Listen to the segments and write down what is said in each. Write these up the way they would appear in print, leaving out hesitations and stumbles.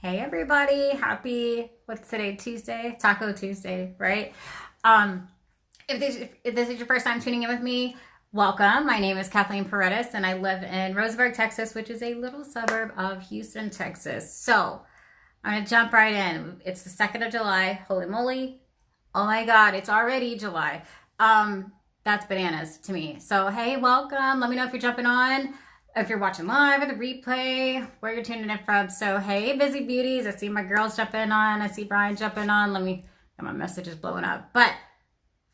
Hey everybody, happy, what's today, Tuesday? Taco Tuesday, right? Um, if this is your first time tuning in with me, welcome. My name is Kathleen Paredes and I live in Roseburg, Texas, which is a little suburb of Houston, Texas. So I'm gonna jump right in. It's the 2nd of July. Holy moly. Oh my God, it's already July. That's bananas to me. So hey, welcome. Let me know if you're jumping on, if you're watching live or the replay, where you're tuning in from. So hey, busy beauties. I see my girls jumping on. I see Brian jumping on. My message is blowing up. But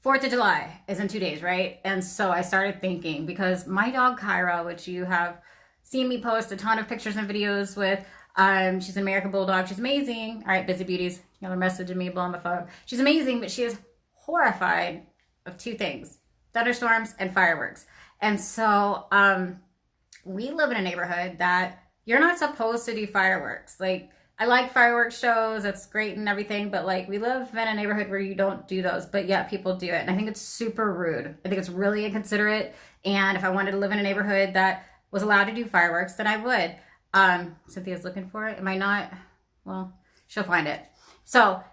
4th of July is in 2 days, right? And so I started thinking, because my dog Kyra, which you have seen me post a ton of pictures and videos with, she's an American Bulldog. She's amazing. All right, busy beauties. Y'all are messaging me, blowing my phone. She's amazing, but she is horrified of two things: thunderstorms and fireworks. And so we live in a neighborhood that you're not supposed to do fireworks. Like, I like fireworks shows, that's great and everything, but like, we live in a neighborhood where you don't do those, but yet people do it. And I think it's super rude. I think it's really inconsiderate. And if I wanted to live in a neighborhood that was allowed to do fireworks, then I would. Cynthia's looking for it. Am I not? Well, she'll find it. So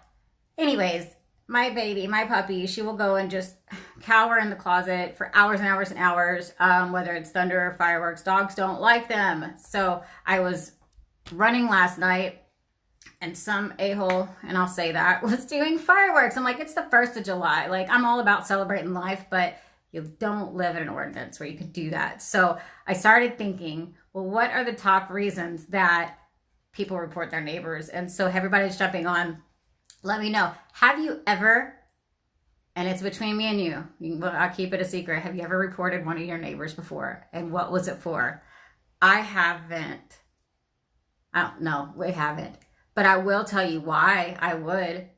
anyways, my baby, my puppy, she will go and just cower in the closet for hours and hours and hours, whether it's thunder or fireworks. Dogs don't like them. So I was running last night and some a-hole, and I'll say that, was doing fireworks. I'm like, it's the 1st of July. Like, I'm all about celebrating life, but you don't live in an ordinance where you could do that. So I started thinking, well, what are the top reasons that people report their neighbors? And so everybody's jumping on. Let me know. Have you ever, and it's between me and you, I'll keep it a secret, have you ever reported one of your neighbors before? And what was it for? I haven't. I don't know. We haven't. But I will tell you why I would.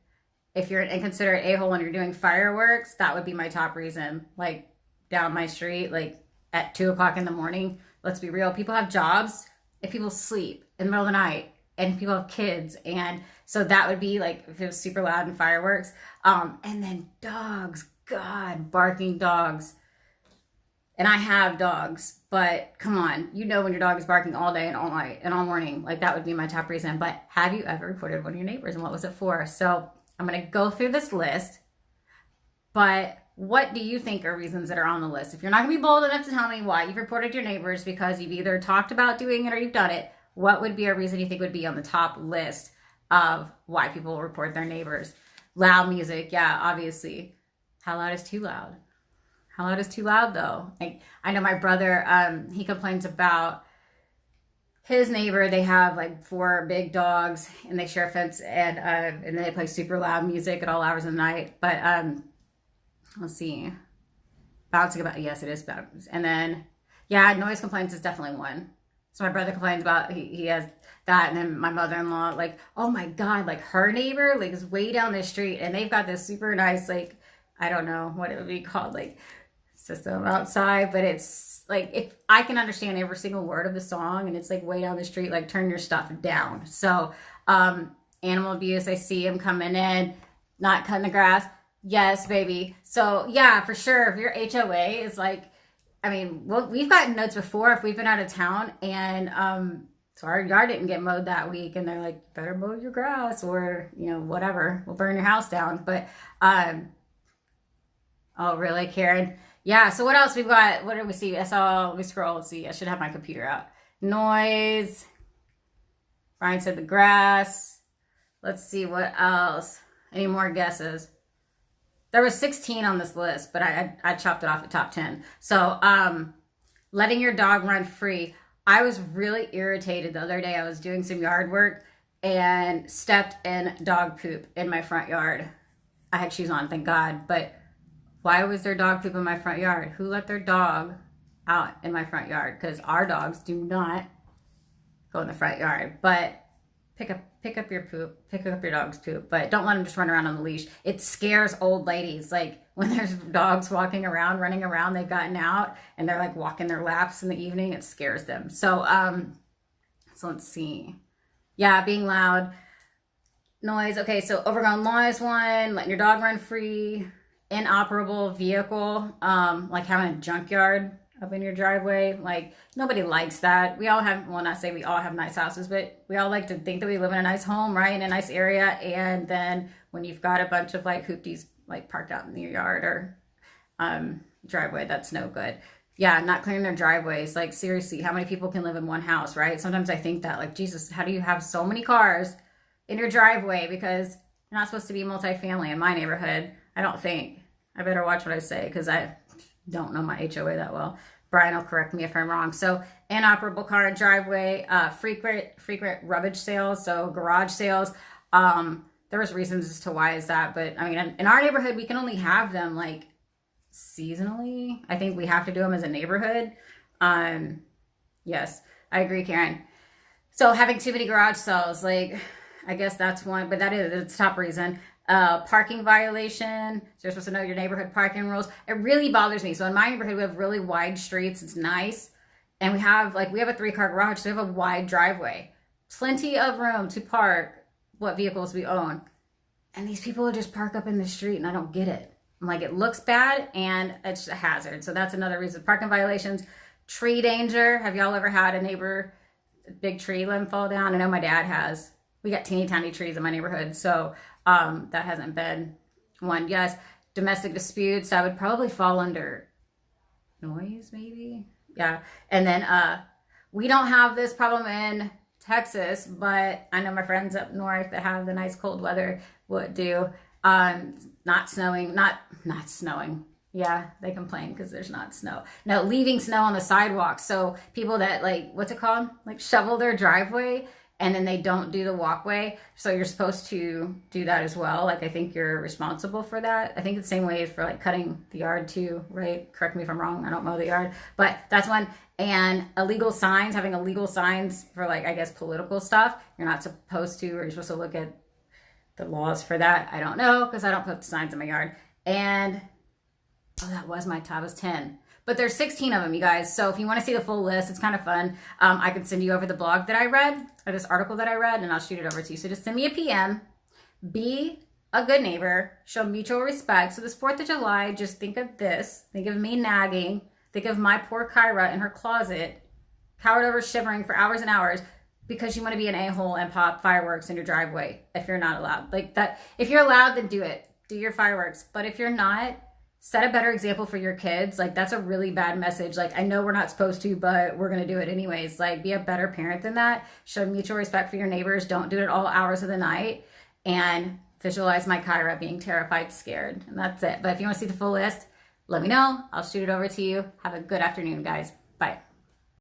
If you're an inconsiderate a-hole and you're doing fireworks, that would be my top reason. Like, down my street, like at 2 o'clock in the morning. Let's be real. People have jobs and people sleep in the middle of the night, and people have kids. And so that would be like, if it was super loud and fireworks. And then dogs, God, barking dogs. And I have dogs, but come on, you know, when your dog is barking all day and all night and all morning, like, that would be my top reason. But have you ever reported one of your neighbors, and what was it for? So I'm going to go through this list, but what do you think are reasons that are on the list? If you're not going to be bold enough to tell me why you've reported your neighbors because you've either talked about doing it or you've done it, what would be a reason you think would be on the top list of why people report their neighbors? Loud music. Yeah, obviously. How loud is too loud? How loud is too loud, though? Like, I know my brother, he complains about his neighbor. They have like 4 big dogs and they share a fence, and they play super loud music at all hours of the night. But let's see. Bouncing about, yes, it is bounce. And then, yeah, noise complaints is definitely one. So my brother complains about, he has that. And then my mother-in-law, like, oh my God, like her neighbor, like, is way down the street and they've got this super nice, like, I don't know what it would be called, like, system outside, but it's like, if I can understand every single word of the song, and it's like way down the street, like, turn your stuff down. So, animal abuse, I see him coming in, not cutting the grass. Yes, baby. So yeah, for sure. If your HOA is like, I mean, well, we've gotten notes before if we've been out of town and, so our yard didn't get mowed that week, and they're like, better mow your grass, or, you know, whatever, we'll burn your house down. But, oh, really, Karen? Yeah, so what else we've got? What did we see? Let me scroll. Let's see. I should have my computer out. Noise. Brian said the grass. Let's see what else. Any more guesses? There was 16 on this list, but I chopped it off at top 10. So, letting your dog run free. I was really irritated the other day. I was doing some yard work and stepped in dog poop in my front yard. I had shoes on, thank God, but why was there dog poop in my front yard? Who let their dog out in my front yard? Because our dogs do not go in the front yard. But pick up your poop, pick up your dog's poop, but don't let them just run around on the leash. It scares old ladies. Like, when there's dogs walking around, running around, they've gotten out and they're like walking their laps in the evening, it scares them. So let's see. Yeah, being loud. Noise. Okay, so overgrown lawn is one. Letting your dog run free. Inoperable vehicle, like having a junkyard up in your driveway. Like, nobody likes that. We all have, well, not say we all have nice houses, but we all like to think that we live in a nice home, right? In a nice area. And then when you've got a bunch of like hoopties like parked out in your yard or driveway, that's no good. Yeah, not clearing their driveways. Like, seriously, how many people can live in one house, right? Sometimes I think that, like, Jesus, how do you have so many cars in your driveway? Because you're not supposed to be multifamily in my neighborhood. I don't think. I better watch what I say because I don't know my HOA that well. Brian will correct me if I'm wrong. So, inoperable car and driveway, frequent rubbish sales, so garage sales. There was reasons as to why is that, but I mean, in our neighborhood, we can only have them like seasonally. I think we have to do them as a neighborhood. Yes, I agree, Karen. So having too many garage sales, like, I guess that's one, but that is the top reason. Parking violation. So you're supposed to know your neighborhood parking rules. It really bothers me. So in my neighborhood, we have really wide streets. It's nice. And we have a 3-car garage. So we have a wide driveway. Plenty of room to park what vehicles we own. And these people just park up in the street and I don't get it. I'm like, it looks bad and it's a hazard. So that's another reason. Parking violations, tree danger. Have y'all ever had a neighbor, big tree limb fall down? I know my dad has. We got teeny tiny trees in my neighborhood. So that hasn't been one. Yes, domestic disputes. That would probably fall under noise, maybe. Yeah. And then we don't have this problem in Texas, but I know my friends up north that have the nice cold weather would do. Not snowing, not snowing. Yeah, they complain because there's not snow. No, leaving snow on the sidewalk. So people that like, what's it called? Like shovel their driveway and then they don't do the walkway. So you're supposed to do that as well. Like, I think you're responsible for that. I think it's the same way for like cutting the yard too, right? Correct me if I'm wrong. I don't mow the yard, but that's one. And illegal signs, having illegal signs for like, I guess, political stuff. You're not supposed to, or you're supposed to look at the laws for that. I don't know because I don't put signs in my yard. And oh, that was my top. It was 10. But there's 16 of them, you guys. So if you want to see the full list, it's kind of fun. I can send you over the blog that I read, or this article that I read, and I'll shoot it over to you. So just send me a PM. Be a good neighbor. Show mutual respect. So this 4th of July, just think of this. Think of me nagging. Think of my poor Kyra in her closet, cowered over shivering for hours and hours because you want to be an a-hole and pop fireworks in your driveway if you're not allowed. Like that. If you're allowed, then do it. Do your fireworks. But if you're not, set a better example for your kids. Like, that's a really bad message. Like, I know we're not supposed to, but we're going to do it anyways. Like, be a better parent than that. Show mutual respect for your neighbors. Don't do it at all hours of the night. And visualize my Kyra being terrified, scared. And that's it. But if you want to see the full list, let me know. I'll shoot it over to you. Have a good afternoon, guys. Bye.